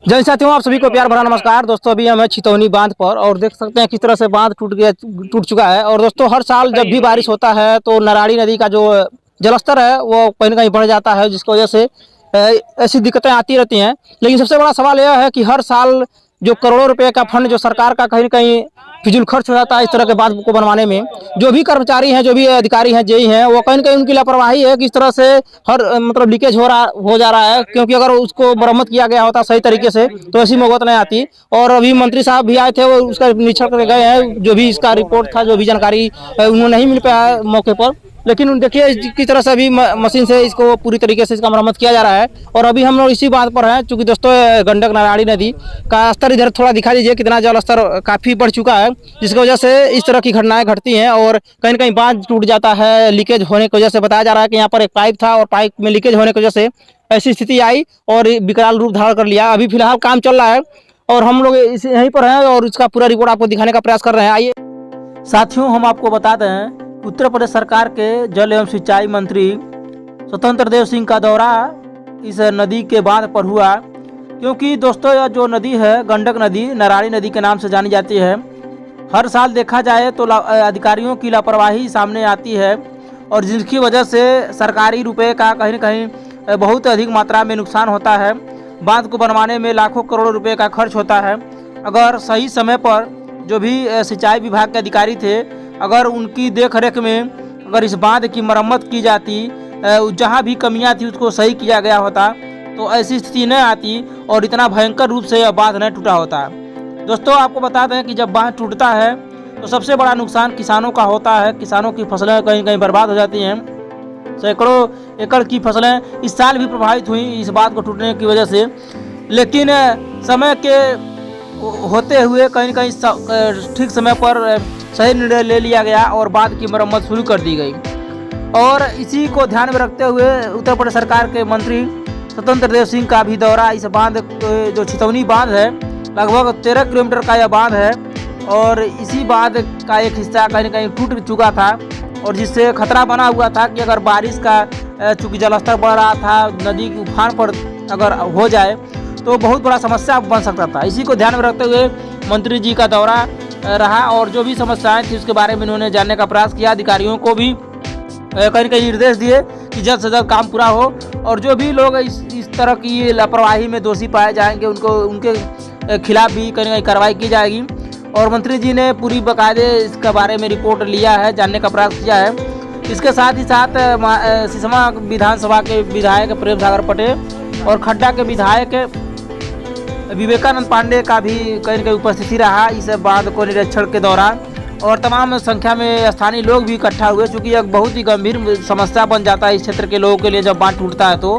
जय साथियों, आप सभी को प्यार भरा नमस्कार। दोस्तों अभी हम हैं छितौनी बांध पर और देख सकते हैं किस तरह से बांध टूट चुका है। और दोस्तों हर साल जब भी बारिश होता है तो नारायणी नदी का जो जलस्तर है वो कहीं न कहीं बढ़ जाता है, जिसकी वजह से ऐसी दिक्कतें आती रहती हैं। लेकिन सबसे बड़ा सवाल यह है कि हर साल जो करोड़ों रुपए का फंड जो सरकार का कहीं न कहीं फिजूल खर्च हो जाता है इस तरह के बांध को बनवाने में, जो भी कर्मचारी हैं, जो भी अधिकारी हैं, जेई हैं, वो कहीं न कहीं उनकी लापरवाही है कि इस तरह से हर मतलब लीकेज हो जा रहा है। क्योंकि अगर उसको मरम्मत किया गया होता सही तरीके से तो ऐसी नौबत नहीं आती। और अभी मंत्री साहब भी आए थे, वो उसका निरीक्षण करके गए हैं। जो भी इसका रिपोर्ट था, जो भी जानकारी उन्हें नहीं मिल पाया मौके पर, लेकिन देखिए किस तरह से अभी मशीन से इसको पूरी तरीके से इसका मरम्मत किया जा रहा है। और अभी हम लोग इसी बात पर हैं, चूँकि दोस्तों गंडक नारायणी नदी का स्तर इधर थोड़ा दिखा दीजिए कितना जल स्तर काफ़ी बढ़ चुका है, जिसकी वजह से इस तरह की घटनाएं घटती हैं। और कहीं न कहीं बांध टूट जाता है लीकेज होने की वजह से। बताया जा रहा है कि यहाँ पर एक पाइप था और पाइप में लीकेज होने की वजह से ऐसी स्थिति आई और विकराल रूप धारण कर लिया। अभी फिलहाल काम चल रहा है और हम लोग यहीं पर हैं और इसका पूरा रिपोर्ट आपको दिखाने का प्रयास कर रहे हैं। आइए साथियों, हम आपको बता दें, उत्तर प्रदेश सरकार के जल एवं सिंचाई मंत्री स्वतंत्र देव सिंह का दौरा इस नदी के बांध पर हुआ। क्योंकि दोस्तों यह जो नदी है गंडक नदी नारायणी नदी के नाम से जानी जाती है, हर साल देखा जाए तो अधिकारियों की लापरवाही सामने आती है और जिसकी वजह से सरकारी रुपए का कहीं न कहीं बहुत अधिक मात्रा में नुकसान होता है। बांध को बनवाने में लाखों करोड़ों रुपए का खर्च होता है। अगर सही समय पर जो भी सिंचाई विभाग के अधिकारी थे, अगर उनकी देखरेख में अगर इस बांध की मरम्मत की जाती, जहां भी कमियां थी उसको सही किया गया होता तो ऐसी स्थिति न आती और इतना भयंकर रूप से यह बांध न टूटा होता। दोस्तों आपको बता दें कि जब बांध टूटता है तो सबसे बड़ा नुकसान किसानों का होता है। किसानों की फसलें कहीं कहीं बर्बाद हो जाती हैं। सैकड़ों एकड़ की फसलें इस साल भी प्रभावित हुई इस बांध को टूटने की वजह से। लेकिन समय के होते हुए कहीं न कहीं ठीक समय पर सही निर्णय ले लिया गया और बांध की मरम्मत शुरू कर दी गई। और इसी को ध्यान में रखते हुए उत्तर प्रदेश सरकार के मंत्री स्वतंत्र देव सिंह का भी दौरा इस बांध जो छितौनी बांध है, लगभग 13 किलोमीटर का यह बांध है और इसी बांध का एक हिस्सा कहीं न कहीं टूट चुका था और जिससे खतरा बना हुआ था कि अगर बारिश का चूँकि जलस्तर बढ़ रहा था, नदी की उफान पर अगर हो जाए तो बहुत बड़ा समस्या बन सकता था। इसी को ध्यान में रखते हुए मंत्री जी का दौरा रहा और जो भी समस्याएं थी उसके बारे में उन्होंने जानने का प्रयास किया। अधिकारियों को भी कहीं न कहीं निर्देश दिए कि जल्द से जल्द काम पूरा हो और जो भी लोग इस तरह की लापरवाही में दोषी पाए जाएंगे उनके खिलाफ भी कहीं न कहीं कार्रवाई की जाएगी। और मंत्री जी ने पूरी बाकायदे इसके बारे में रिपोर्ट लिया है, जानने का प्रयास किया है। इसके साथ ही साथ सिसमा विधानसभा के विधायक प्रेम सागर पटेल और खड्डा के विधायक विवेकानंद पांडे का भी कहीं न कहीं उपस्थिति रहा इस बांध को निरीक्षण के दौरान। और तमाम संख्या में स्थानीय लोग भी इकट्ठा हुए, चूँकि यह बहुत ही गंभीर समस्या बन जाता है इस क्षेत्र के लोगों के लिए जब बांध टूटता है तो।